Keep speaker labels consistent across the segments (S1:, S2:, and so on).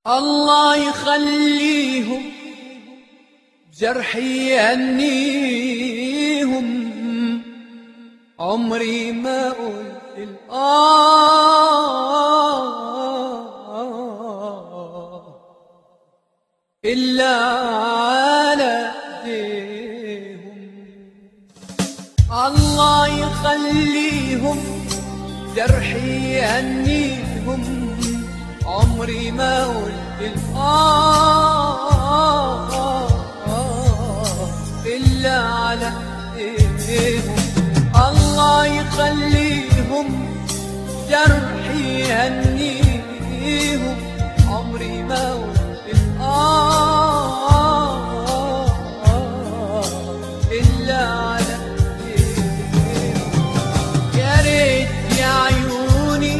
S1: الله يخليهم جرحي يهنيهم، عمري ما قلت إلا على ايديهم. الله يخليهم جرحي يهنيهم، عمري ما قلت إلا على ايديهم. الله يخليهم جرحي يهنيهم، عمري ما قلت إلا على ايديهم. يا ريت يا عيوني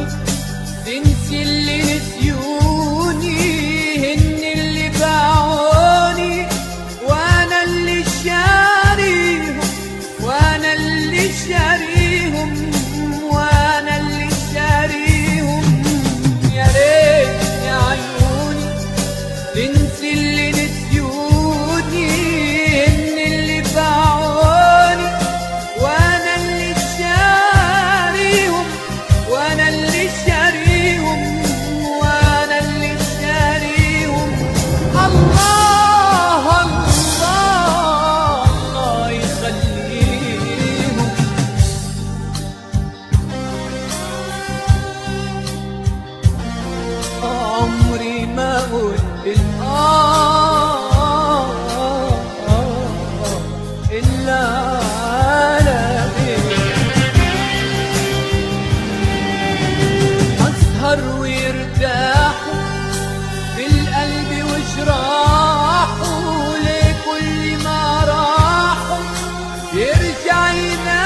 S1: تنسي اللي نسيوني، هن اللي باعوني وانا اللي شاريهم، وانا اللي شاريهم، وانا اللي شاريهم. يا ريت يا عيوني تنسي اللي نسيوني، هن اللي باعوني وانا اللي شاريهم، وانا اللي شاريهم، وانا اللي شاريهم. الله الله الله يخليهم. عمري ما قلت إلا على أسهر ويرتاحوا في القلب وجراحوا، لكل ما راحوا يرجع ينام